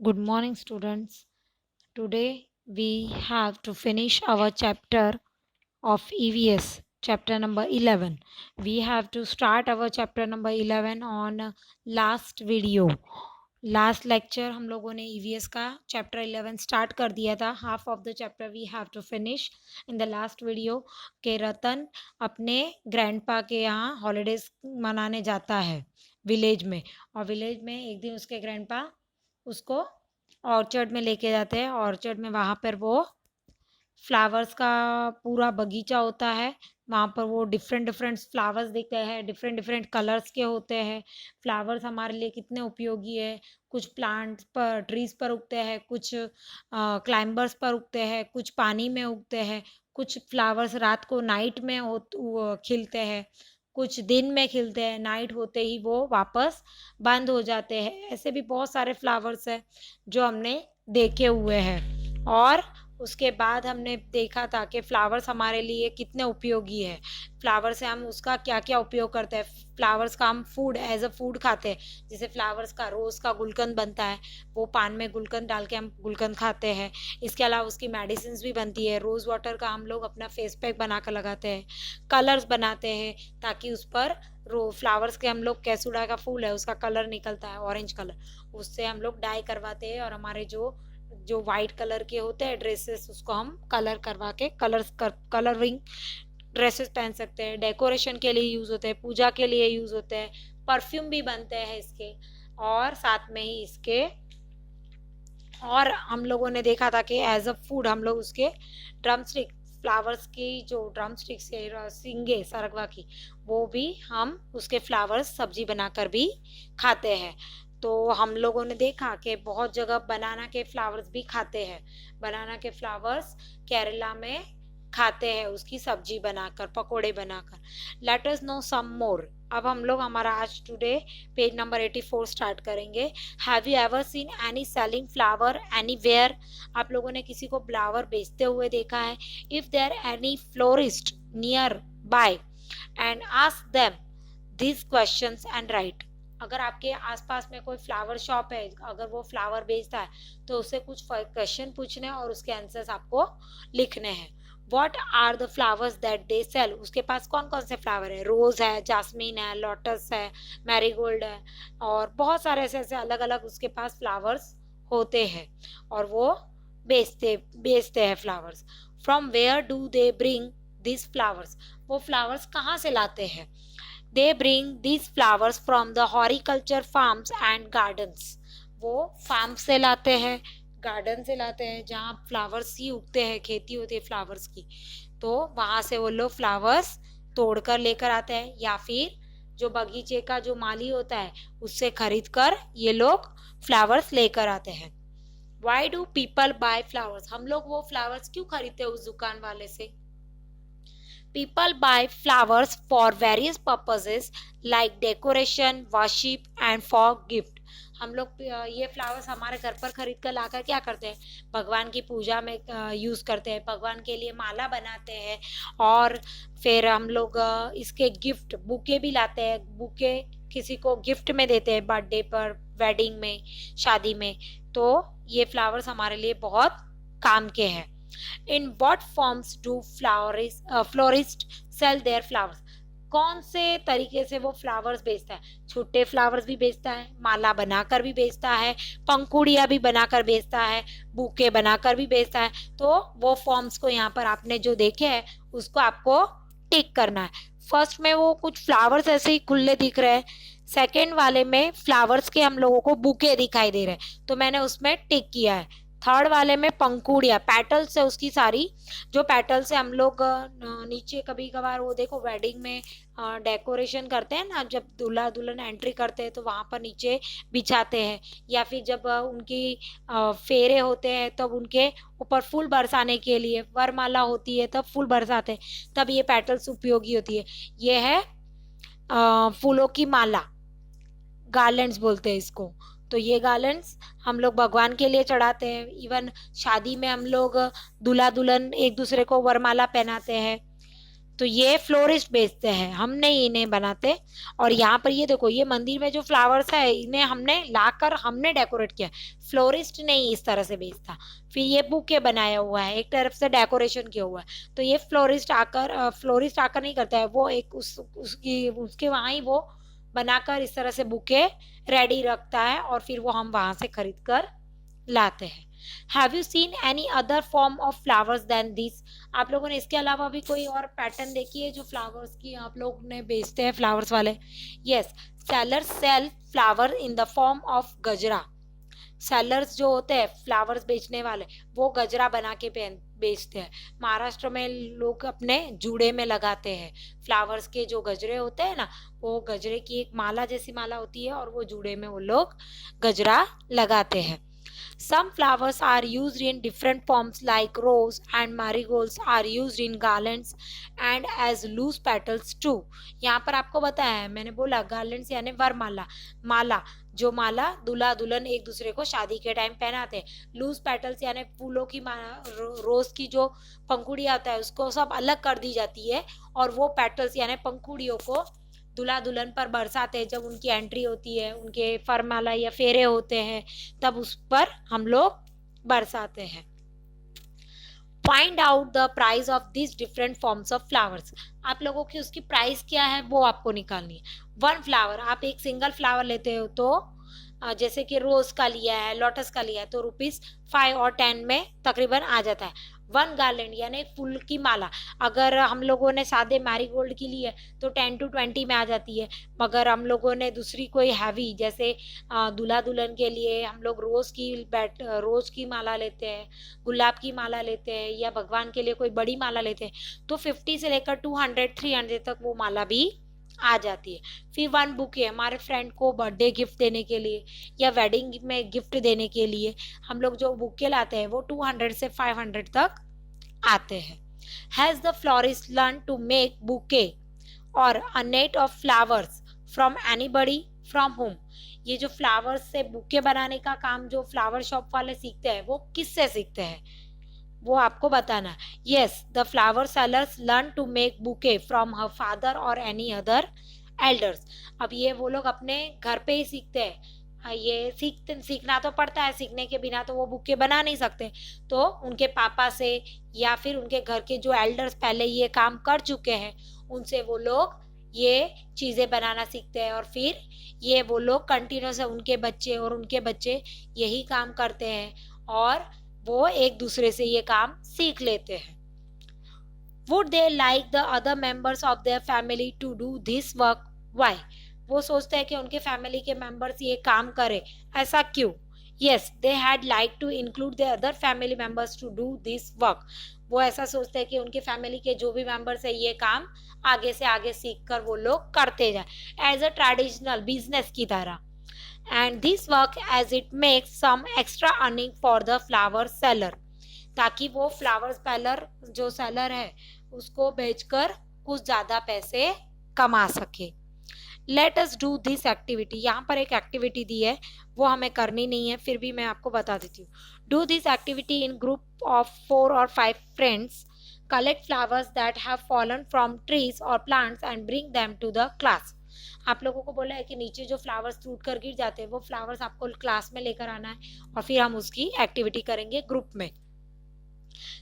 Good morning, students. Today we have to finish our chapter of EVS, chapter number 11. We have to start our chapter number 11 on last video. Last lecture हम लोगों ने EVS का chapter 11 start कर दिया था. Half of the chapter we have to finish in the last video. के रतन अपने grandpa के यहाँ हॉलीडेज मनाने जाता है विलेज में, और विलेज में एक दिन उसके ग्रैंडपा उसको ऑर्चर्ड में लेके जाते हैं. ऑर्चर्ड में वहाँ पर वो फ्लावर्स का पूरा बगीचा होता है. वहाँ पर वो डिफरेंट डिफरेंट फ्लावर्स दिखते हैं, डिफरेंट डिफरेंट कलर्स के होते हैं. फ्लावर्स हमारे लिए कितने उपयोगी है. कुछ प्लांट्स पर, ट्रीज पर उगते हैं, कुछ क्लाइंबर्स पर उगते हैं, कुछ पानी में उगते हैं, कुछ फ्लावर्स रात को नाइट में खिलते हैं, कुछ दिन में खिलते हैं, नाइट होते ही वो वापस बंद हो जाते हैं. ऐसे भी बहुत सारे फ्लावर्स हैं जो हमने देखे हुए हैं. और उसके बाद हमने देखा था कि फ्लावर्स हमारे लिए कितने उपयोगी है. फ्लावर से हम उसका क्या क्या उपयोग करते हैं. फ्लावर्स का हम फूड एज अ फूड खाते हैं. जैसे फ्लावर्स का रोज़ का गुलकंद बनता है, वो पान में गुलकंद डाल के हम गुलकंद खाते हैं. इसके अलावा उसकी मेडिसिन भी बनती है. रोज़ वाटर का हम लोग अपना फेस पैक बना कर लगाते हैं. कलर्स बनाते हैं ताकि उस पर फ्लावर्स के हम लोग कैसूड़ा का फूल है उसका कलर निकलता है, ऑरेंज कलर, उससे हम लोग डाई करवाते हैं. और हमारे जो जो वाइट कलर के होते हैं ड्रेसेस, उसको हम कलर करवा के कलरिंग ड्रेसेस पहन सकते हैं. डेकोरेशन के लिए यूज़ होते हैं, पूजा के लिए यूज़ होते हैं, परफ्यूम भी बनते हैं इसके. और साथ में ही इसके और हम लोगों ने देखा था कि एज अ फूड हम लोग उसके ड्रम स्टिक, फ्लावर्स की जो ड्रम स्टिक्स है सिंगे सरगवा की, वो भी हम उसके फ्लावर्स सब्जी बनाकर भी खाते हैं. तो हम लोगों ने देखा कि बहुत जगह बनाना के फ्लावर्स भी खाते हैं. बनाना के फ्लावर्स केरला में खाते हैं उसकी सब्जी बनाकर, पकोड़े बनाकर. लेट अस नो सम मोर. अब हम लोग हमारा आज टुडे पेज नंबर 84 स्टार्ट करेंगे. Have you ever seen any selling flower anywhere? आप लोगों ने किसी को फ्लावर बेचते हुए देखा है? If there any florist nearby and ask them this questions and write. अगर आपके आसपास में कोई फ्लावर शॉप है, अगर वो फ्लावर बेचता है, तो उससे कुछ क्वेश्चन पूछने और उसके आंसर्स आपको लिखने हैं. What are the flowers that they sell? उसके पास कौन कौन से फ्लावर है? रोज है, जासमीन है, लोटस है, मैरीगोल्ड है, और बहुत सारे ऐसे ऐसे अलग अलग उसके पास फ्लावर्स होते हैं. और वो बेचते बेचते हैं flowers. From where do they bring this flowers? वो फ्लावर्स कहाँ से लाते हैं? They bring these flowers from the horticulture farms and gardens. वो फार्म से लाते हैं, गार्डन से लाते हैं, जहाँ फ्लावर्स ही उगते हैं, खेती होती है फ्लावर्स की. तो वहाँ से वो लोग फ्लावर्स तोड़कर लेकर आते हैं, या फिर जो बगीचे का जो माली होता है उससे खरीद कर ये लोग फ्लावर्स लेकर आते हैं. Why do people buy flowers? हम लोग वो फ्लावर्स क्यों खरीदते हैं उस दुकान वाले से? People buy flowers for various purposes like decoration, worship and for gift. हम लोग ये फ्लावर्स हमारे घर पर खरीद कर लाकर क्या करते हैं? भगवान की पूजा में यूज़ करते हैं, भगवान के लिए माला बनाते हैं. और फिर हम लोग इसके गिफ्ट बुके भी लाते हैं. बुके किसी को गिफ्ट में देते हैं, बर्थडे पर, वेडिंग में, शादी में. तो ये फ्लावर्स हमारे लिए बहुत काम के हैं. In what forms do florists sell their flowers? कौन से तरीके से वो फ्लावर्स बेचता है? छोटे फ्लावर्स भी बेचता है, माला बनाकर भी बेचता है, पंखुड़ियाँ भी बनाकर बेचता है, बुके बनाकर भी बेचता है. तो वो फॉर्म्स को यहाँ पर आपने जो देखे हैं उसको आपको टिक करना है. फर्स्ट में वो कुछ फ्लावर्स ऐसे ही खुले दिख रहे हैं, सेकेंड वाले में फ्लावर्स के हम लोगों को बुके दिखाई दे रहे हैं, तो मैंने उसमें टिक किया है. थर्ड वाले में पंखुड़िया, पेटल्स है उसकी सारी, जो पेटल्स से हम लोग नीचे कभी कभार वो देखो वेडिंग में डेकोरेशन करते हैं ना, जब दूल्हा दुल्हन एंट्री करते हैं तो वहाँ पर नीचे बिछाते हैं, या फिर जब उनकी फेरे होते हैं तब उनके ऊपर फूल बरसाने के लिए, वरमाला होती है तब फूल बरसाते हैं, तब ये पेटल्स उपयोगी होती है. ये है फूलों की माला, गार्लैंड्स बोलते हैं इसको. तो ये गार्लैंड्स हम लोग भगवान के लिए चढ़ाते हैं. इवन शादी में हम लोग दूल्हा दुल्हन एक दूसरे को वरमाला पहनाते हैं. तो ये फ्लोरिस्ट बेचते हैं, हम नहीं इन्हें बनाते। और यहाँ पर ये देखो, ये मंदिर में जो फ्लावर्स है इन्हें हमने लाकर हमने डेकोरेट किया, फ्लोरिस्ट नहीं इस तरह से बेचता। फिर ये बुके बनाया हुआ है, एक तरफ से डेकोरेशन किया हुआ है, तो ये फ्लोरिस्ट आकर नहीं करता है, वो एक उसकी उसके वहाँ ही वो बनाकर इस तरह से बुके रेडी रखता है और फिर वो हम वहां से खरीद कर लाते हैं। Have you seen any other form of flowers than this? आप लोगों ने इसके अलावा भी कोई और पैटर्न देखी है जो फ्लावर्स की आप लोग ने बेचते हैं फ्लावर्स वाले? Yes, sellers sell flower in the form of gajra. Sellers जो होते हैं फ्लावर्स बेचने वाले, वो गजरा बना के बेचते हैं। महाराष्ट्र में लोग अपने जूड़े में लगाते हैं फ्लावर्स के जो गजरे होते हैं ना, वो गजरे की एक माला जैसी माला होती है और वो जूड़े में वो लोग गजरा लगाते हैं। Some flowers are used in different forms like rose and marigolds are used in garlands and as loose petals too. यहाँ पर आपको बताया है, मैंने बोला गार्लैंड्स यानी वरमाला, माला, जो माला दूल्हा दुल्हन एक दूसरे को शादी के टाइम पहनाते हैं। लूज पेटल्स यानी फूलों की माला, रोज की जो पंखुड़ी आता है उसको सब अलग कर दी जाती है और वो पेटल्स यानी पंखुड़ियों को दूल्हा दुल्हन पर बरसाते हैं। जब उनकी एंट्री होती है, उनके फरमाला या फेरे होते हैं, तब उस पर हम लोग बरसाते हैं। Find out the price of this different forms of flowers. आप लोगों की उसकी प्राइस क्या है वो आपको निकालनी है। वन फ्लावर, आप एक सिंगल फ्लावर लेते हो तो जैसे कि रोज का लिया है, लोटस का लिया है, तो ₹5 और 10 में तकरीबन आ जाता है। वन गार्लैंड यानी फूल की माला, अगर हम लोगों ने सादे मैरीगोल्ड की ली है तो 10 to 20 में आ जाती है। मगर हम लोगों ने दूसरी कोई हैवी, जैसे दूल्हा दुल्हन के लिए हम लोग रोज की माला लेते हैं, गुलाब की माला लेते हैं, या भगवान के लिए कोई बड़ी माला लेते हैं, तो 50 से लेकर 200-300 तक वो माला भी आ जाती है। फिर वन बुके, हमारे फ्रेंड को बर्थडे गिफ्ट देने के लिए या वेडिंग में गिफ्ट देने के लिए हम लोग जो बुके लाते हैं वो 200 से 500 तक आते हैं। Has the florist learn to make bouquet और a net of flowers from anybody from home? ये जो फ्लावर्स से बुके बनाने का काम जो फ्लावर शॉप वाले सीखते हैं वो किससे सीखते हैं वो आपको बताना। Yes, the flower sellers learn to make bouquet from her father or any other elders. अब ये वो लोग अपने घर पे ही सीखते हैं, ये सीखना तो पड़ता है, सीखने के बिना तो वो बुके बना नहीं सकते, तो उनके पापा से या फिर उनके घर के जो एल्डर्स पहले ये काम कर चुके हैं उनसे वो लोग ये चीज़ें बनाना सीखते हैं और फिर ये वो लोग कंटिन्यूस उनके बच्चे और उनके बच्चे यही काम करते हैं और वो एक दूसरे से ये काम सीख लेते हैं। Would they like the other members of their family to do this work? Why? वो सोचते हैं कि उनके फैमिली के मेंबर्स ये काम करें, ऐसा क्यों? Yes, they had like to include their other family members to do this work. वो ऐसा सोचते हैं कि उनके फैमिली के जो भी मेंबर्स है ये काम आगे से आगे सीख कर वो लोग करते जाए एज अ ट्रेडिशनल बिजनेस की तरह। And this work as it makes some extra earning for the flower seller, ताकि वो फ्लावर जो सेलर है उसको बेचकर कुछ ज़्यादा पैसे कमा सके। Let us do this activity, यहाँ पर एक एक्टिविटी दी है वो हमें करनी नहीं है, फिर भी मैं आपको बता देती हूँ। Do this activity in group of 4 or 5 friends, collect flowers that have fallen from trees और plants and bring them to the class. आप लोगों को बोला है कि नीचे जो फ्लावर्स टूट कर गिर जाते हैं वो फ्लावर्स आपको क्लास में लेकर आना है और फिर हम उसकी एक्टिविटी करेंगे ग्रुप में।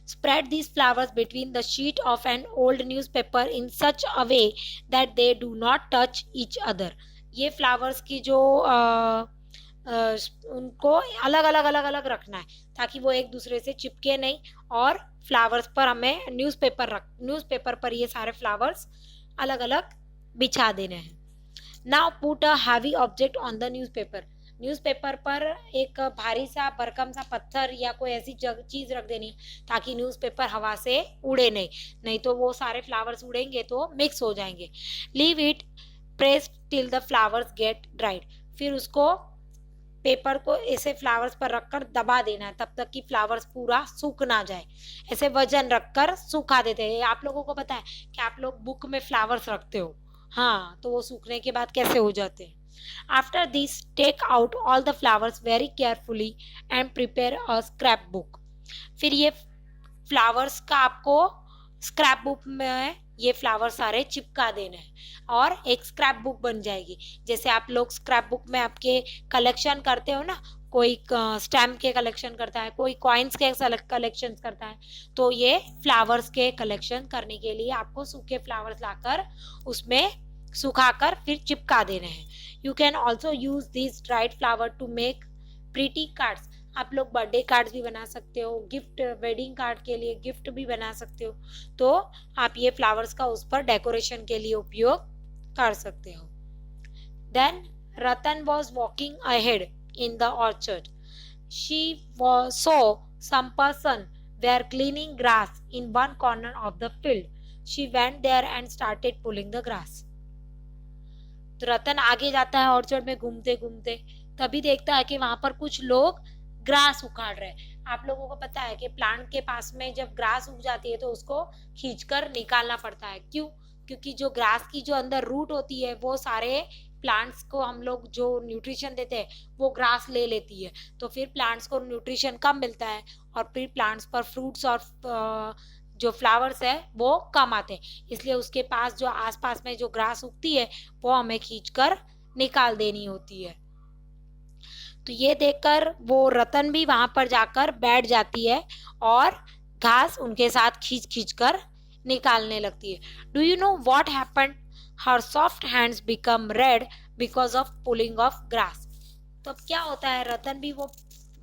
Spread these flowers between the sheet of an old newspaper in such a way that they do not touch each other. ये फ्लावर्स की जो उनको अलग अलग रखना है ताकि वो एक दूसरे से चिपके नहीं, और फ्लावर्स पर हमें न्यूज़पेपर पर ये सारे फ्लावर्स अलग अलग बिछा देने हैं। Now put a heavy object on the newspaper पर एक भारी सा भरकम सा पत्थर या कोई ऐसी चीज रख देनी है ताकि न्यूज़पेपर हवा से उड़े नहीं तो वो सारे फ्लावर्स उड़ेंगे तो मिक्स हो जाएंगे। Leave it press till the flowers get dried, फिर उसको पेपर को ऐसे फ्लावर्स पर रखकर दबा देना है तब तक कि फ्लावर्स पूरा सूख ना जाए। ऐसे वजन रखकर सूखा देते हैं। आप लोगों को पता है कि आप लोग बुक में फ्लावर्स रखते हो, हाँ, तो वो सूखने के बाद कैसे हो जाते हैं। After this take out all the flowers very carefully and prepare a scrapbook. फिर ये फ्लावर्स का आपको स्क्रैप बुक में ये फ्लावर सारे चिपका देने हैं और एक स्क्रैप बुक बन जाएगी। जैसे आप लोग स्क्रैप बुक में आपके कलेक्शन करते हो ना, कोई स्टैम्प के कलेक्शन करता है, कोई कॉइन्स के कलेक्शन करता है, तो ये फ्लावर्स के कलेक्शन करने के लिए आपको सूखे फ्लावर्स लाकर उसमें सुखाकर फिर चिपका देने हैं। You can also use this dried flower to make pretty cards. आप लोग बर्थडे कार्ड्स भी बना सकते हो, गिफ्ट वेडिंग कार्ड के लिए गिफ्ट भी बना सकते हो, तो आप ये फ्लावर्स का उस पर डेकोरेशन के लिए उपयोग कर सकते हो। Then Ratan was walking ahead in the orchard. She saw some person were cleaning grass in one corner of the field. She went there and started pulling the grass. तो रतन आगे जाता है ऑर्चर्ड में घूमते घूमते, तभी देखता है कि वहां पर कुछ लोग ग्रास उखाड़ रहे हैं। आप लोगों को पता है कि प्लांट के पास में जब ग्रास उग जाती है तो उसको खींचकर निकालना पड़ता है। क्यों? क्योंकि जो ग्रास की जो अंदर रूट होती है वो सारे प्लांट्स को हम लोग जो न्यूट्रिशन देते हैं वो ग्रास ले लेती है, तो फिर प्लांट्स को न्यूट्रिशन कम मिलता है और फिर प्लांट्स पर फ्रूट्स और जो फ्लावर्स है वो कम आते हैं। इसलिए उसके पास जो आसपास में जो ग्रास उगती है वो हमें खींचकर निकाल देनी होती है। तो ये देखकर वो रतन भी वहां पर जाकर बैठ जाती है और घास उनके साथ खींच खींच कर निकालने लगती है। Do you know what happened? Her soft hands become red because of pulling of grass. तो अब क्या होता है, रतन भी वो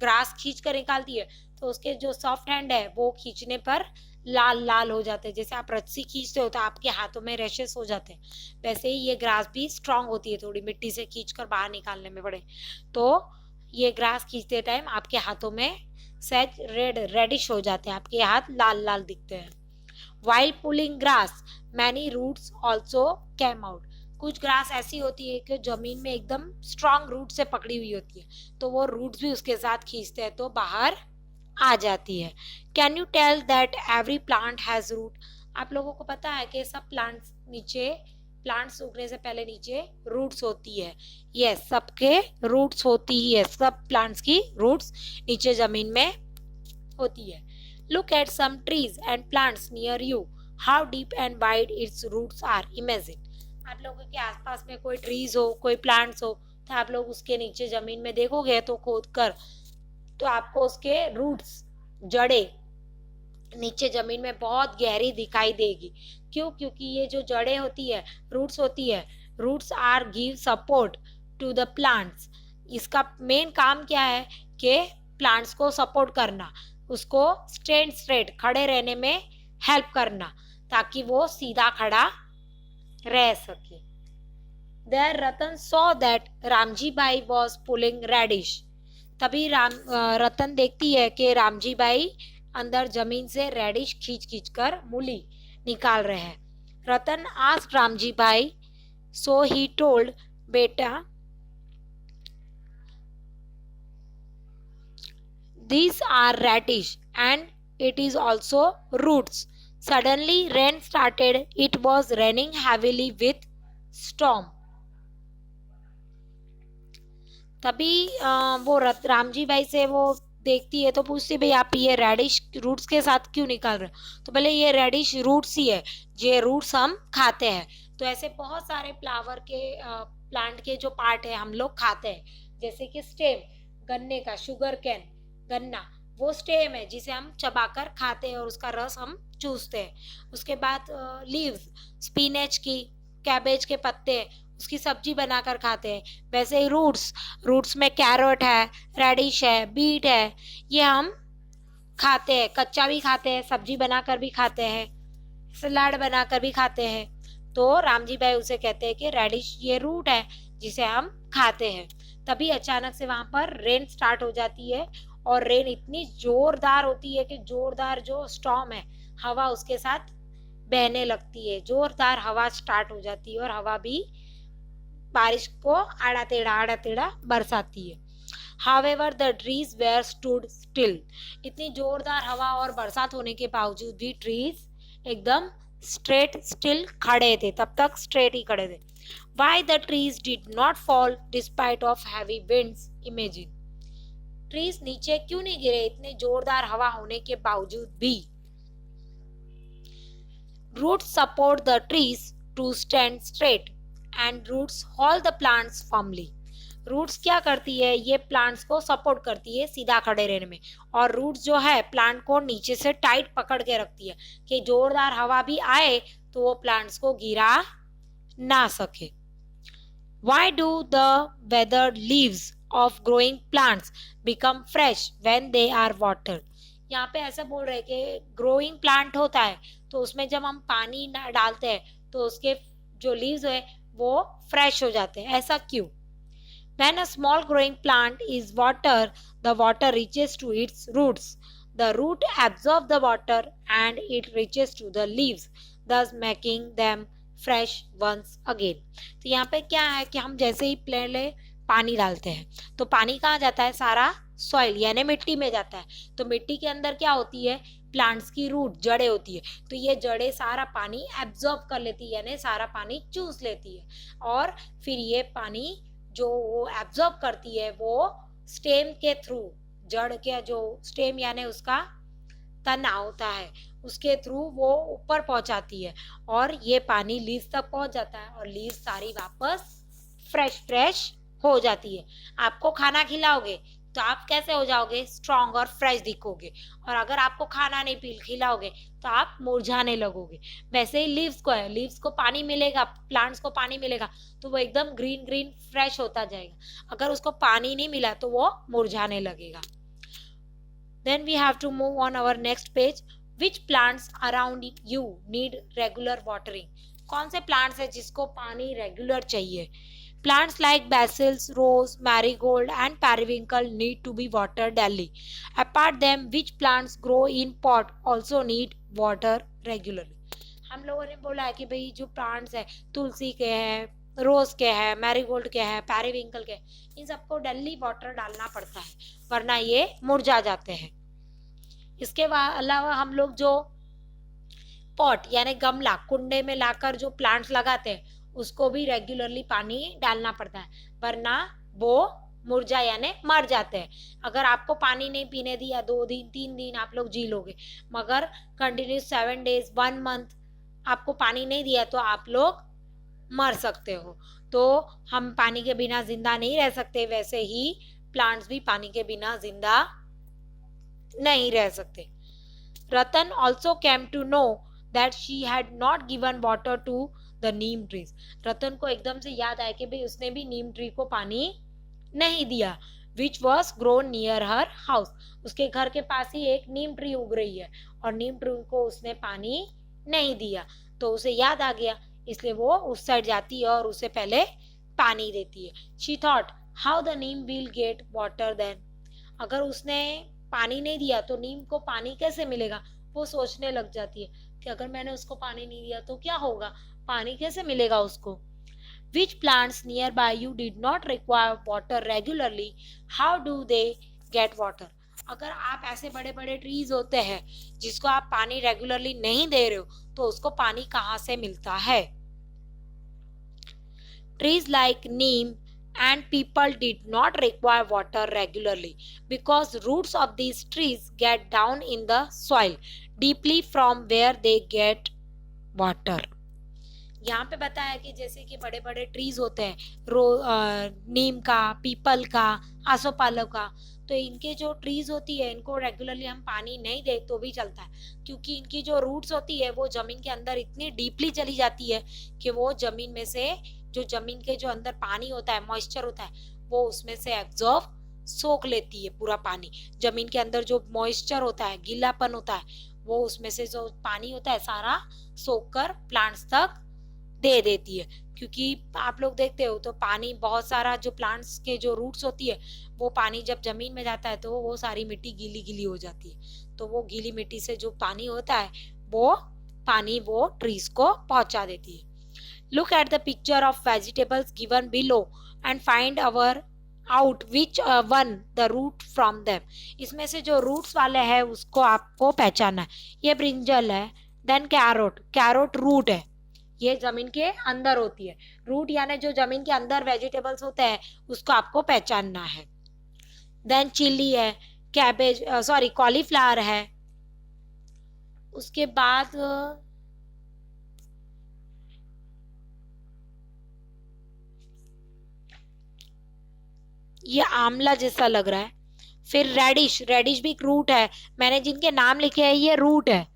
ग्रास खींच कर निकालती है तो उसके जो सॉफ्ट हैंड है वो खींचने पर लाल लाल हो जाते हैं। जैसे आप रस्सी खींचते हो तो आपके हाथों में रैशेस हो जाते हैं, वैसे ही ये ग्रास भी स्ट्रांग होती है, थोड़ी मिट्टी से खींचकर बाहर निकालने में पड़े तो ये ग्रास खींचते टाइम आपके हाथों में सहज रेडिश हो जाते हैं, आपके हाथ लाल लाल दिखते हैं। While pulling grass, many roots also came out. कुछ ग्रास ऐसी होती है कि जमीन में एकदम स्ट्रांग रूट से पकड़ी हुई होती है, तो वो रूट्स भी उसके साथ खींचते हैं तो बाहर आ जाती है। Can you tell that every plant has root? आप लोगों को पता है कि सब प्लांट्स नीचे, प्लांट्स उगने से पहले नीचे रूट्स होती है। यस, सबके रूट्स होती ही है, सब प्लांट्स की रूट्स नीचे जमीन में होती है। Look at some trees and plants near you. How deep and wide its roots are. Imagine. आप लोगों के आसपास में कोई ट्रीज हो, कोई प्लांट्स हो, तो आप लोग उसके नीचे जमीन में देखोगे तो खोद कर, तो आपको उसके रूट्स, जड़े नीचे जमीन में बहुत गहरी दिखाई देगी। क्यों? क्योंकि ये जो जड़ें होती है, रूट्स होती है, roots are give support to the plants. इसका मेन काम क्या है कि प्लांट्स को सपोर्ट करना, उसको स्ट्रेट खड़े रहने में हेल्प करना ताकि वो सीधा खड़ा रह सके। There Ratan saw that Ramji Bai was pulling radish. तभी रतन देखती है कि रामजी बाई अंदर जमीन से रेडिश खींच खींच कर मूली निकाल रहे हैं। Ratan asked Ramji Bai, so he told, बेटा these are radish and it is also roots. Suddenly rain started. It was raining heavily with storm. तभी वो रामजी बाई से वो देखती है तो पूछती है, भाई आप ये रेडिश रूट्स के साथ क्यों निकाल रहे हो? तो बोले ये रेडिश रूट्स ही है, ये रूट्स हम खाते हैं। तो ऐसे बहुत सारे फ्लावर के प्लांट के जो पार्ट है हम लोग खाते हैं, जैसे कि स्टेम, गन्ने का, शुगर कैन, गन्ना, वो स्टेम है जिसे हम चबाकर खाते हैं और उसका रस हम चूसते हैं। उसके बाद लीव्स, स्पिनच की, कैबेज के पत्ते, उसकी सब्जी बनाकर खाते हैं। वैसे ही रूट्स में कैरेट है, रेडिश है, बीट है, ये हम खाते हैं, कच्चा भी खाते हैं, सब्जी बनाकर भी खाते हैं, सलाद बनाकर भी खाते हैं। तो रामजी भाई उसे कहते हैं कि रेडिश ये रूट है जिसे हम खाते हैं। तभी अचानक से वहां पर रेन स्टार्ट हो जाती है और रेन इतनी जोरदार होती है कि जोरदार जो स्टॉर्म है, हवा उसके साथ बहने लगती है, जोरदार हवा स्टार्ट हो जाती है और हवा भी बारिश को आड़ा टेढ़ा बरसाती है। However, the trees were stood still. इतनी जोरदार हवा और बरसात होने के बावजूद भी ट्रीज एकदम स्ट्रेट स्टिल खड़े थे, तब तक स्ट्रेट ही खड़े थे। Why the trees did not fall despite of heavy winds? Imagine. Trees नीचे क्यों नहीं गिरे इतने जोरदार हवा होने के बावजूद भी? Roots support the trees to stand straight and roots hold the plants firmly. Roots क्या करती है, ये प्लांट्स को सपोर्ट करती है सीधा खड़े रहने में, और रूट्स जो है प्लांट को नीचे से टाइट पकड़ के रखती है कि जोरदार हवा भी आए तो वो प्लांट्स को गिरा ना सके. Why do the weathered leaves of growing plants become fresh when they are watered? यहाँ पे ऐसा बोल रहे हैं कि ग्रोइंग प्लांट होता है तो उसमें जब हम पानी डालते हैं तो उसके जो लीव्स है वो फ्रेश हो जाते हैं. ऐसा क्यों? When a small growing plant is watered, the water reaches to its roots. The root absorbs the water and it reaches to the leaves, thus making them fresh once again. तो यहाँ पे क्या है कि हम जैसे ही पहले पानी डालते हैं तो पानी कहाँ जाता है, सारा सॉइल यानी मिट्टी में जाता है. तो मिट्टी के अंदर क्या होती है, प्लांट्स की रूट जड़ें होती है. तो ये जड़ें सारा पानी एब्जॉर्ब कर लेती है यानी सारा पानी चूस लेती है, और फिर ये पानी जो वो एब्जॉर्ब करती है वो स्टेम के थ्रू, जड़ के जो स्टेम यानी उसका तना होता है उसके थ्रू वो ऊपर पहुंचाती है, और ये पानी लीव्स तक पहुंच जाता है और लीव्स सारी वापस फ्रेश हो जाती है. आपको खाना खिलाओगे तो आप कैसे हो जाओगे, स्ट्रांग और फ्रेश दिखोगे, और अगर आपको खाना नहीं खिलाओगे तो आप मुरझाने लगोगे. वैसे ही लीव्स को है, लीव्स को पानी मिलेगा, प्लांट्स को पानी मिलेगा तो वो एकदम ग्रीन ग्रीन फ्रेश होता जाएगा. अगर उसको पानी नहीं मिला तो वो मुरझाने लगेगा. Then we have to move on our next page. Which plants around you need regular watering? कौन से प्लांट्स है जिसको पानी रेगुलर चाहिए? Plants like basils, rose, marigold and periwinkle need to be watered daily. Apart them, which plants grow in pot also need water regularly. हम लोगों ने बोला है कि भाई जो प्लांट्स है तुलसी के हैं, रोज के हैं, मैरीगोल्ड के हैं, पेरीविंकल के, इन सबको डेली वाटर डालना पड़ता है वरना ये मुरझा जाते हैं. इसके अलावा हम लोग जो पॉट यानी गमला कुंडे में लाकर जो प्लांट्स लगाते हैं उसको भी रेगुलरली पानी डालना पड़ता है वरना वो मुरझा यानी मर जाते हैं. अगर आपको पानी नहीं पीने दिया 2 दिन 3 दिन आप लोग जी लोगे, मगर कंटिन्यूस 7 डेज 1 मंथ आपको पानी नहीं दिया तो आप लोग मर सकते हो. तो हम पानी के बिना जिंदा नहीं रह सकते, वैसे ही प्लांट्स भी पानी के बिना जिंदा नहीं रह सकते. Ratan also came to know that she had not given water to the neem trees. Ratan को एकदम से याद आया कि भाई उसने भी नीम ट्री को पानी नहीं दिया. Which was grown near her house. उसके घर के पास ही एक नीम ट्री उग रही है और नीम ट्री को उसने पानी नहीं दिया. तो उसे याद आ गया, इसलिए वो उस साइड जाती है और उसे पहले पानी देती है. She thought how the neem will get water then. अगर उसने पानी नहीं दिया तो नीम को पानी कैसे मिलेगा. वो सोचने लग जाती है कि अगर मैंने उसको पानी नहीं दिया तो क्या होगा, पानी कैसे मिलेगा उसको. Which plants nearby you did not require water regularly? How do they get water? अगर आप ऐसे बड़े बड़े ट्रीज होते हैं जिसको आप पानी रेगुलरली नहीं दे रहे हो तो उसको पानी कहाँ से मिलता है. Trees like neem and people did not require water regularly because roots of these trees get down in the soil deeply from where they get water. यहाँ पे बताया कि जैसे कि बड़े बड़े ट्रीज होते हैं नीम का, पीपल का, आसोपालव का, तो इनके जो ट्रीज होती है इनको रेगुलरली हम पानी नहीं दे तो भी चलता है क्योंकि इनकी जो रूट्स होती है वो जमीन के अंदर इतनी डीपली चली जाती है कि वो जमीन में से जो जमीन के जो अंदर पानी होता है, मॉइस्चर होता है, वो उसमें से एब्जॉर्ब सोख लेती है. पूरा पानी जमीन के अंदर जो मॉइस्चर होता है, गीलापन होता है, वो उसमें से जो पानी होता है सारा सोख कर प्लांट्स तक दे देती है. क्योंकि आप लोग देखते हो तो पानी बहुत सारा जो प्लांट्स के जो रूट्स होती है वो पानी जब जमीन में जाता है तो वो सारी मिट्टी गीली गीली हो जाती है. तो वो गीली मिट्टी से जो पानी होता है वो पानी वो ट्रीज को पहुंचा देती है. Look at the picture of vegetables given below and find our out which one the root from them. इसमें से जो रूट्स वाले हैं उसको आपको पहचानना है. ये ब्रिंजल है, देन कैरोट, कैरोट रूट है, ये जमीन के अंदर होती है. रूट यानी जो जमीन के अंदर वेजिटेबल्स होते हैं उसको आपको पहचानना है. देन चिली है, कैबेज कॉलीफ्लावर है. उसके बाद ये आंवला जैसा लग रहा है। फिर रेडिश, रेडिश भी एक रूट है, मैंने जिनके नाम लिखे हैं ये रूट है।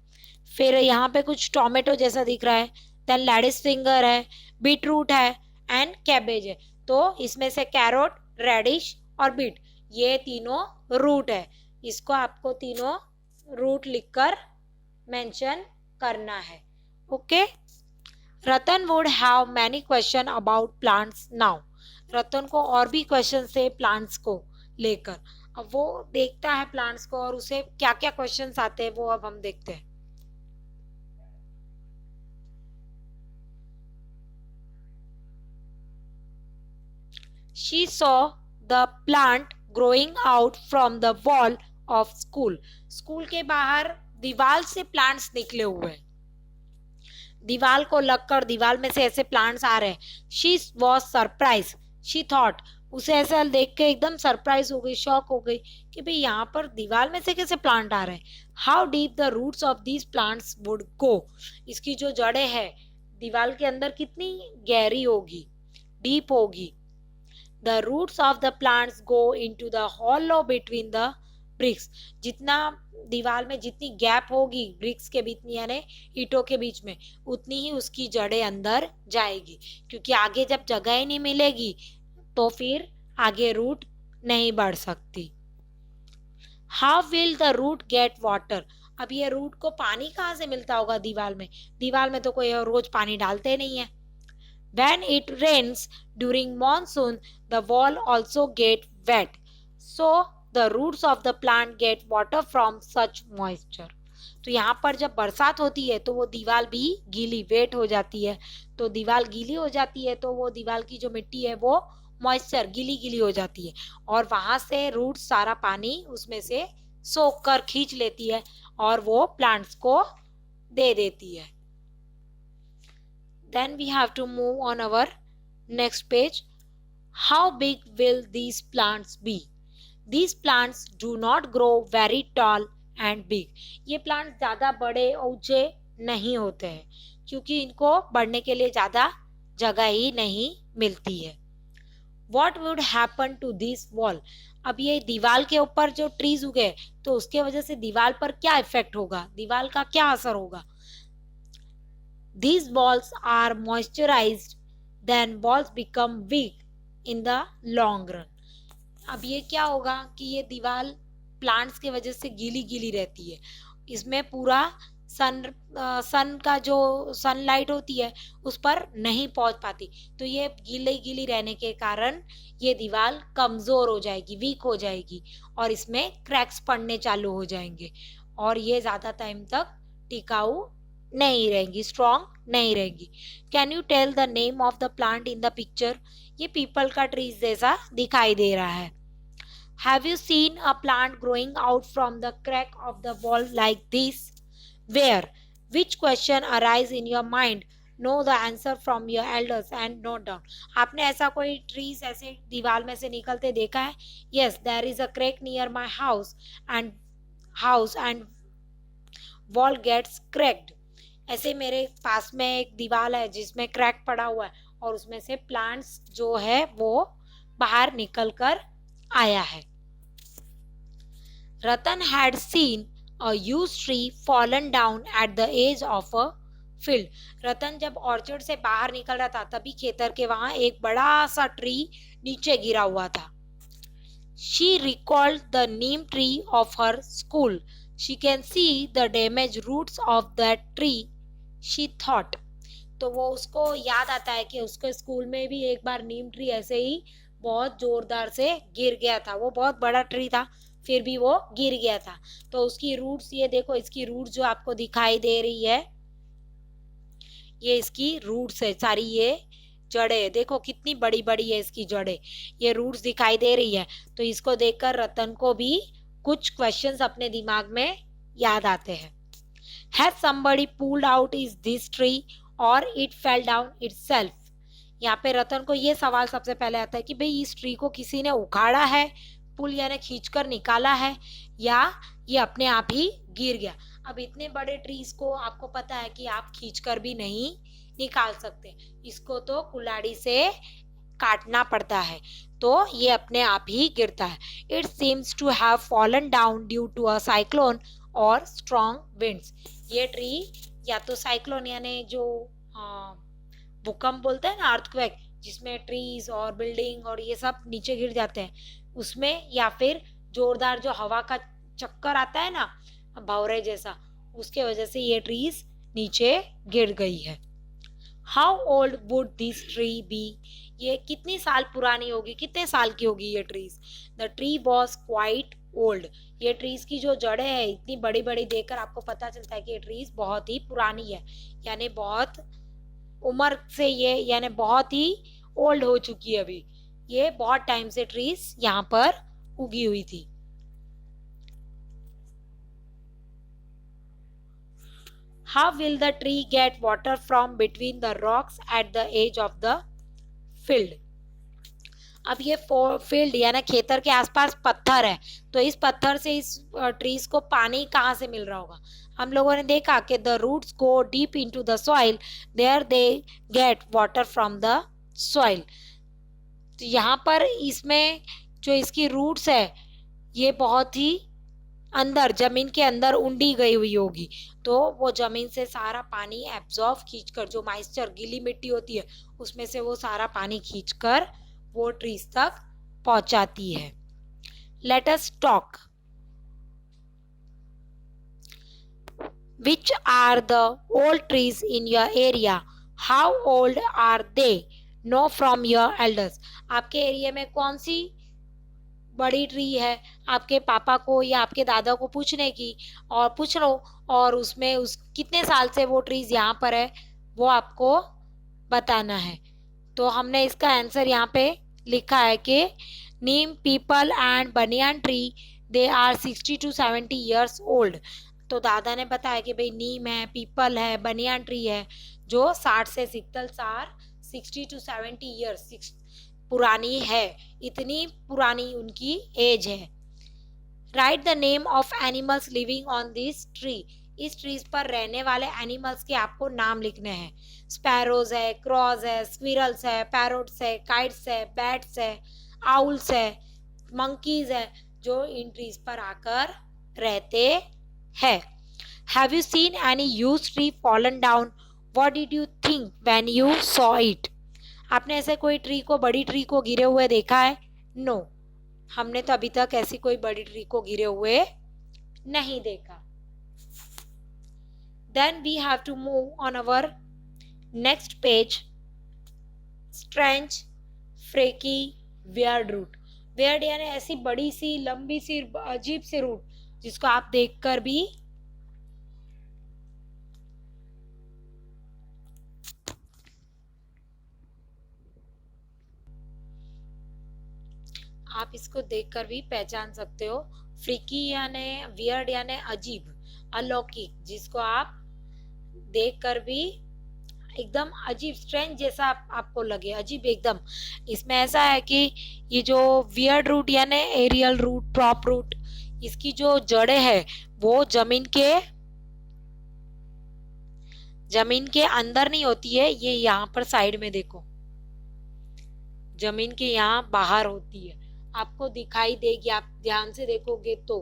फिर यहाँ पे कुछ टोमेटो जैसा दिख रहा है, देन लेडिस फिंगर है, बीट रूट है एंड कैबेज है। तो इसमें से कैरोट, रेडिश और बीट, ये तीनों रूट है। इसको आपको तीनों रूट लिखकर मेंशन करना है। Okay. Ratan would have many questions about plants now. Ratan को और भी क्वेश्चन थे प्लांट्स को लेकर। अब वो देखता है प्लांट्स को और उसे क्या क्या क्वेश्चंस आते हैं वो अब हम देखते हैं। She saw the plant growing out from the wall of school. School के बाहर दीवार से प्लांट्स निकले हुए हैं, दीवार को लगकर दीवार में से ऐसे प्लांट्स आ रहे हैं। She was surprise, she thought, उसे ऐसा देख के एकदम सरप्राइज हो गई, शॉक हो गई कि भाई यहाँ पर दीवार में से कैसे प्लांट आ रहे हैं। How deep the roots of these plants would go, इसकी जो जड़ें हैं दीवार के अंदर कितनी गहरी होगी, डीप होगी। The roots of the plants go into the hollow between the bricks. जितना दीवार में जितनी गैप होगी ब्रिक्स के बीच में यानी ईंटों के बीच में, उतनी ही उसकी जड़ें अंदर जाएगी, क्योंकि आगे जब जगह ही नहीं मिलेगी तो फिर आगे रूट नहीं बढ़ सकती। How will the root get water? अब ये रूट को पानी कहाँ से मिलता होगा दीवार में, दीवार में तो कोई रोज पानी डालते नहीं है। When it rains during monsoon, the wall also get wet. So the roots of the plant get water from such moisture. तो यहाँ पर जब बरसात होती है तो वो दीवार भी गीली, वेट हो जाती है। तो दीवार गीली हो जाती है तो वो दीवार की जो मिट्टी है वो मॉइस्चर, गीली गीली हो जाती है और वहां से रूट सारा पानी उसमें से सोख कर खींच लेती है और वो प्लांट्स को दे देती है। Then we have to move on our next page. How big will these plants be? These plants do not grow very tall and big. ये प्लांट ज़्यादा बड़े ऊंचे नहीं होते हैं क्योंकि इनको बढ़ने के लिए ज़्यादा जगह ही नहीं मिलती है। What would happen to this wall? अब ये दीवार के ऊपर जो ट्रीज उगे तो उसके वजह से दीवार पर क्या इफेक्ट होगा, दीवार का क्या असर होगा। These walls are moisturized, then walls become weak in the long run. अब ये क्या होगा कि ये दीवार प्लांट्स के वजह से गीली गीली रहती है, इसमें पूरा सन का जो सनलाइट होती है उस पर नहीं पहुंच पाती, तो ये गीली गीली रहने के कारण ये दीवार कमजोर हो जाएगी, वीक हो जाएगी और इसमें क्रैक्स पड़ने चालू हो जाएंगे और ये ज्यादा टाइम तक टिकाऊ नहीं रहेंगी, स्ट्रॉन्ग नहीं रहेंगी। Can you tell the name of the plant in the picture? ये पीपल का ट्रीज जैसा दिखाई दे रहा है। Have you seen a plant growing out from the crack of the wall like this? Where? Which question arise in your mind? Know the answer from your elders and note down. आपने ऐसा कोई trees ऐसे दीवार में से निकलते देखा है? Yes, there is a crack near my house and wall gets cracked. ऐसे मेरे पास में एक दीवार है जिसमें क्रैक पड़ा हुआ है और उसमें से प्लांट्स जो है वो बाहर निकल कर आया है। Ratan had seen a huge tree fallen down at the edge of a field. Ratan जब ऑर्चर्ड से बाहर निकल रहा था तभी खेतर के वहां एक बड़ा सा ट्री नीचे गिरा हुआ था। She recalled the neem tree of her school. She can see the damage roots of that tree, she thought. तो वो उसको याद आता है कि उसके स्कूल में भी एक बार नीम ट्री ऐसे ही बहुत जोरदार से गिर गया था, वो बहुत बड़ा ट्री था फिर भी वो गिर गया था। तो उसकी रूट्स, ये देखो इसकी रूट्स जो आपको दिखाई दे रही है ये इसकी रूट्स है सारी, ये जड़ें देखो कितनी बड़ी बड़ी है इसकी जड़ें, ये रूट्स दिखाई दे रही है। तो इसको देखकर रतन को भी कुछ क्वेश्चंस अपने दिमाग में याद आते हैं। Has somebody pulled out is this tree or it fell down itself? यहाँ पे रतन को ये सवाल सबसे पहले आता है कि भाई इस ट्री को किसी ने उखाड़ा है, पुल यानी खींचकर निकाला है, या ये अपने आप ही गिर गया। अब इतने बड़े ट्रीज को आपको पता है कि आप खींचकर भी नहीं निकाल सकते, इसको तो कुल्हाड़ी से काटना पड़ता है तो ये अपने आप ही गिरता है. It seems to have fallen down due to a cyclone or strong winds. ये ट्री या तो साइक्लोन यानी जो भूकंप बोलते हैं ना, अर्थक्वेक, जिसमें ट्रीज और बिल्डिंग और ये सब नीचे गिर जाते हैं, उसमें, या फिर जोरदार जो हवा का चक्कर आता है ना, भंवरे जैसा, उसके वजह से ये ट्रीज नीचे गिर गई है. How old would this tree be? ये कितनी साल पुरानी होगी, कितने साल की होगी ये trees? The tree was quite old. ये ट्रीज की जो जड़ें हैं इतनी बड़ी बड़ी देखकर आपको पता चलता है कि ये ट्रीज बहुत ही पुरानी है, यानी बहुत उम्र से ये, यानी बहुत ही ओल्ड हो चुकी है. अभी ये बहुत टाइम से ट्रीज यहाँ पर उगी हुई थी. How will the tree get water from between the rocks at the edge of the field? अब ये फील्ड यानी खेतर के आसपास पत्थर है, तो इस पत्थर से इस ट्रीज को पानी कहाँ से मिल रहा होगा? हम लोगों ने देखा कि the roots go deep into the soil, there they get water from the soil. तो यहाँ पर इसमें जो इसकी रूट्स है ये बहुत ही अंदर, जमीन के अंदर उंडी गई हुई होगी, तो वो जमीन से सारा पानी एब्जॉर्ब खींचकर, जो मॉइस्चर गीली मिट्टी होती है उसमें से वो सारा पानी खींचकर वो ट्रीज तक पहुंचाती है. Let us talk. Which are the old trees in your area? How old are they? Know from your elders. आपके एरिया में कौन सी बड़ी ट्री है, आपके पापा को या आपके दादा को पूछने की, और पूछ लो, और उसमें उस कितने साल से वो ट्रीज यहाँ पर है वो आपको बताना है. तो हमने इसका आंसर यहाँ पे लिखा है कि neem, peepal and banyan tree, they are 60 to 70 years old. तो दादा ने बताया कि भाई नीम है, पीपल है, बनियान ट्री है, जो 60 से 70 साल, 60 to 70 years पुरानी है, इतनी पुरानी उनकी एज है. Right the name of animals living on this tree. इस ट्रीज पर रहने वाले एनिमल्स के आपको नाम लिखने हैं. स्पैरोज है, क्रॉज है, स्क्विरल्स है, पैरोट्स है, काइट्स है, बैट्स है, आउल्स है, मंकीज है, जो इन ट्रीज पर आकर रहते हैं. Have you seen any huge tree fallen down? What did you think when you saw it? आपने ऐसे कोई ट्री को, बड़ी ट्री को गिरे हुए देखा है? नो, हमने तो अभी तक ऐसी कोई बड़ी ट्री को गिरे हुए नहीं देखा. Then we have to move on our next page. Strange, freaky, weird root. Weird यानी ऐसी बड़ी सी, लंबी सी, अजीब सी रूट जिसको आप देखकर भी आप इसको देखकर भी पहचान सकते हो. फ्रीकी यानी वियर्ड यानी अजीब, अलौकिक, जिसको आप देखकर भी एकदम अजीब, स्ट्रेंज जैसा आपको लगे, अजीब एकदम. इसमें ऐसा है कि ये जो वियर्ड रूट यानी एरियल रूट, प्रॉप रूट, इसकी जो जड़ें है वो जमीन के अंदर नहीं होती है. ये यहाँ पर साइड में देखो, जमीन के यहाँ बाहर होती है, आपको दिखाई देगी, आप ध्यान से देखोगे तो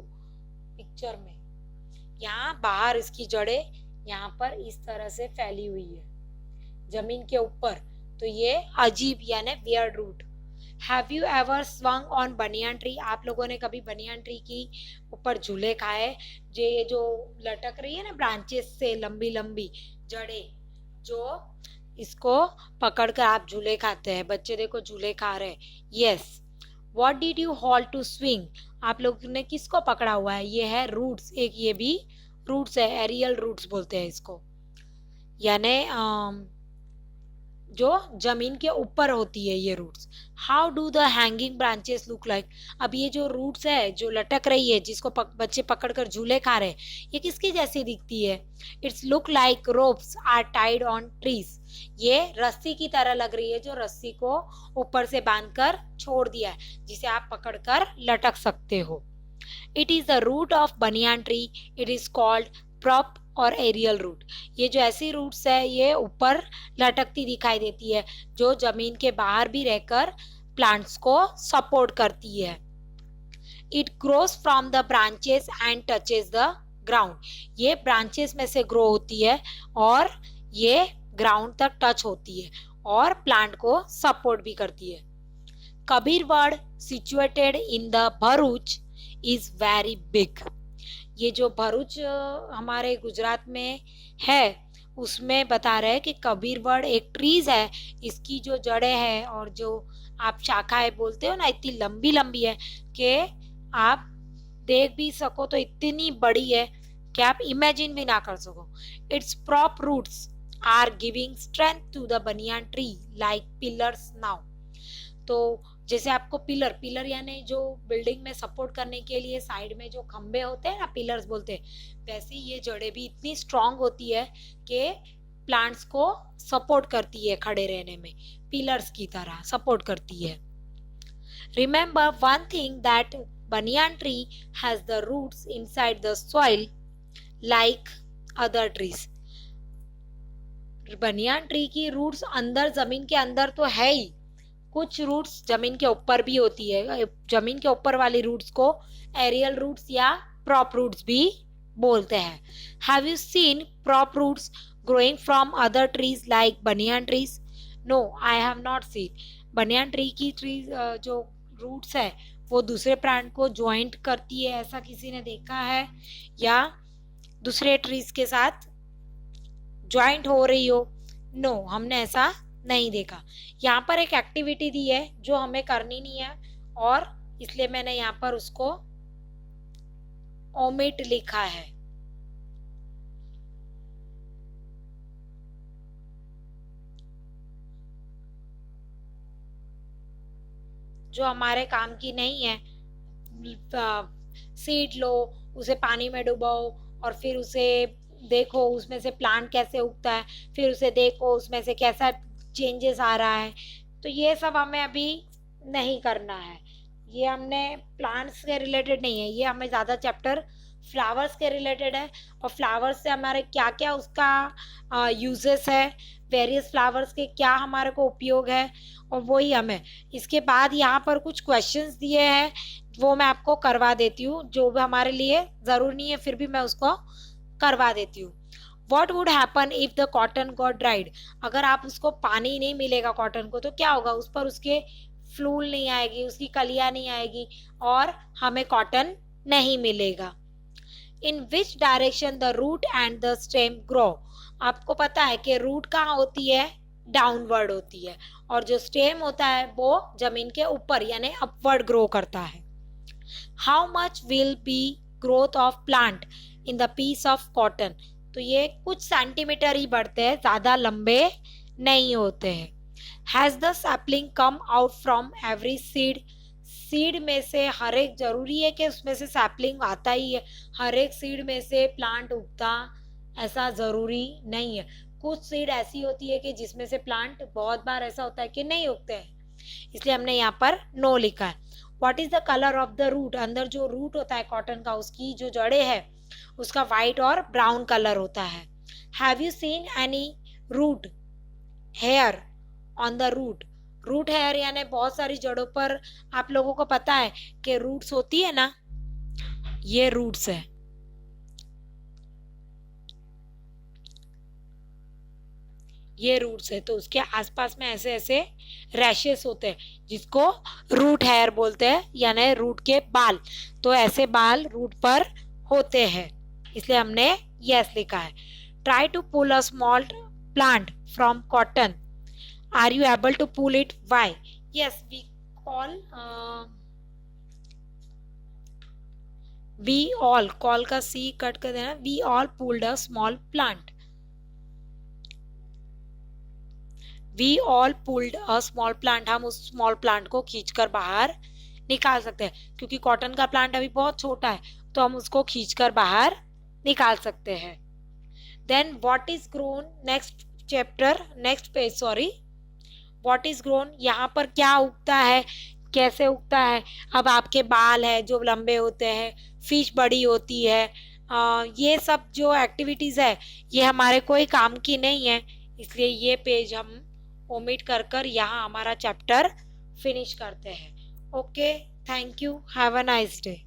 पिक्चर में, यहाँ बाहर इसकी जड़ें यहाँ पर इस तरह से फैली हुई है जमीन के ऊपर. तो ये अजीब यानी weird root. Have you ever swung on banyan tree? आप लोगों ने कभी बनियान ट्री की ऊपर झूले खाए? जो लटक रही है ना ब्रांचेस से, लंबी लंबी जड़ें, जो इसको पकड़कर आप झूले खाते हैं. बच्चे देखो झूले खा रहे हैं. Yes. What did you hold to swing? आप लोगों ने किसको पकड़ा हुआ है? ये है रूट्स. एक ये भी रूट्स है, एरियल रूट्स बोलते हैं इसको, यानी जो जमीन के ऊपर होती है ये roots. How do the hanging branches look like? अब ये जो रूट्स है, जो लटक रही है, जिसको बच्चे पकड़कर झूले खा रहे हैं, ये किसकी जैसी दिखती है? It's look like ropes are tied on trees. ये रस्सी की तरह लग रही है, जो रस्सी को ऊपर से बांधकर छोड़ दिया है, जिसे आप पकड़कर लटक सकते हो. It is the root of banyan tree. It is called prop और एरियल रूट, ये जो ऐसी रूट्स है ये ऊपर लटकती दिखाई देती है, जो जमीन के बाहर भी रहकर प्लांट्स को सपोर्ट करती है। It grows from the branches and touches the ground, ये ब्रांचेस में से ग्रो होती है और ये ग्राउंड तक टच होती है और प्लांट को सपोर्ट भी करती है। Kabirvad situated in the Bharuch is very big, ये जो भरूच हमारे गुजरात में है उसमें बता रहे हैं कि कबीरवड एक ट्रीज है, इसकी जो जड़ें हैं और जो आप शाखाएं बोलते हो ना, इतनी लंबी लंबी है कि आप देख भी सको तो इतनी बड़ी है कि आप इमेजिन भी ना कर सको। It's prop roots are giving strength to the banyan tree like pillars now, तो जैसे आपको पिलर यानी जो बिल्डिंग में सपोर्ट करने के लिए साइड में जो खंबे होते हैं ना, पिलर्स बोलते हैं, वैसे ये जड़ें भी इतनी स्ट्रांग होती है कि प्लांट्स को सपोर्ट करती है, खड़े रहने में पिलर्स की तरह सपोर्ट करती है। Remember one thing that banyan tree has the roots inside the soil like other trees, banyan tree की रूट्स अंदर जमीन के अंदर तो है ही, कुछ रूट्स जमीन के ऊपर भी होती है, जमीन के ऊपर वाली रूट्स को एरियल रूट्स या प्रॉप रूट्स भी बोलते हैं। Have you seen prop roots growing from other trees like banyan trees? No, I have not seen, banyan tree की ट्रीज जो रूट्स है वो दूसरे प्लांट को ज्वाइंट करती है, ऐसा किसी ने देखा है या दूसरे ट्रीज के साथ ज्वाइंट हो रही हो? नो, हमने ऐसा नहीं देखा। यहाँ पर एक एक्टिविटी दी है जो हमें करनी नहीं है और इसलिए मैंने यहाँ पर उसको ओमिट लिखा है। जो हमारे काम की नहीं है, सीड लो, उसे पानी में डुबाओ और फिर उसे देखो उसमें से प्लांट कैसे उगता है, फिर उसे देखो उसमें से कैसा चेंजेस आ रहा है, तो ये सब हमें अभी नहीं करना है। ये हमने प्लांट्स के रिलेटेड नहीं है, ये हमें ज़्यादा चैप्टर फ्लावर्स के रिलेटेड है और फ्लावर्स से हमारे क्या क्या उसका यूजेस है, वेरियस फ्लावर्स के क्या हमारे को उपयोग है, और वही हमें इसके बाद यहाँ पर कुछ क्वेश्चंस दिए हैं वो मैं आपको करवा देती हूँ, जो भी हमारे लिए ज़रूरी नहीं है फिर भी मैं उसको करवा देती हूँ। What would happen if the cotton got dried? अगर आप उसको पानी नहीं मिलेगा कॉटन को तो क्या होगा, उस पर उसके फ्लूल नहीं आएगी, उसकी कलियां नहीं आएगी और हमें कॉटन नहीं मिलेगा। In which direction the root and the stem grow? आपको पता है कि रूट कहाँ होती है, डाउनवर्ड होती है, और जो स्टेम होता है वो जमीन के ऊपर यानी अपवर्ड ग्रो करता है। How much will be growth of plant in the piece of cotton? तो ये कुछ सेंटीमीटर ही बढ़ते हैं, ज्यादा लंबे नहीं होते हैं। Has the sapling come out from every seed? Seed में से हर एक, जरूरी है कि उसमें से सैपलिंग आता ही है, हर एक सीड में से प्लांट उगता ऐसा जरूरी नहीं है। कुछ सीड ऐसी होती है कि जिसमें से प्लांट बहुत बार ऐसा होता है कि नहीं उगते हैं, इसलिए हमने यहाँ पर नो लिखा है। What is the colour of the root? अंदर जो रूट होता है कॉटन का, उसकी जो जड़ें है उसका वाइट और ब्राउन कलर होता है। Have you seen any root hair on the root? Root hair यानी बहुत सारी जड़ों पर आप लोगों को पता है कि रूट्स होती है ना, ये रूट्स है, ये रूट्स है, तो उसके आसपास में ऐसे ऐसे रैशेस होते हैं जिसको रूट हेयर बोलते हैं, यानी रूट के बाल। तो ऐसे बाल रूट पर होते हैं, इसलिए हमने यस लिखा है। Try to pull a small plant from cotton, are you able to pull it? Why? Yes, we all, कॉल का सी कट कर देना, we all pulled a small plant, we all pulled a small plant, हम उस small plant को खींचकर बाहर निकाल सकते हैं, क्योंकि कॉटन का प्लांट अभी बहुत छोटा है तो हम उसको खींचकर बाहर निकाल सकते हैं। Then what is grown, next chapter, next page, sorry, what is grown, यहाँ पर क्या उगता है, कैसे उगता है? अब आपके बाल है जो लंबे होते हैं, फिश बड़ी होती है, ये सब जो एक्टिविटीज़ है ये हमारे कोई काम की नहीं है, इसलिए ये पेज हम ओमिट कर कर यहाँ हमारा चैप्टर फिनिश करते हैं। Okay, thank you, have a nice day.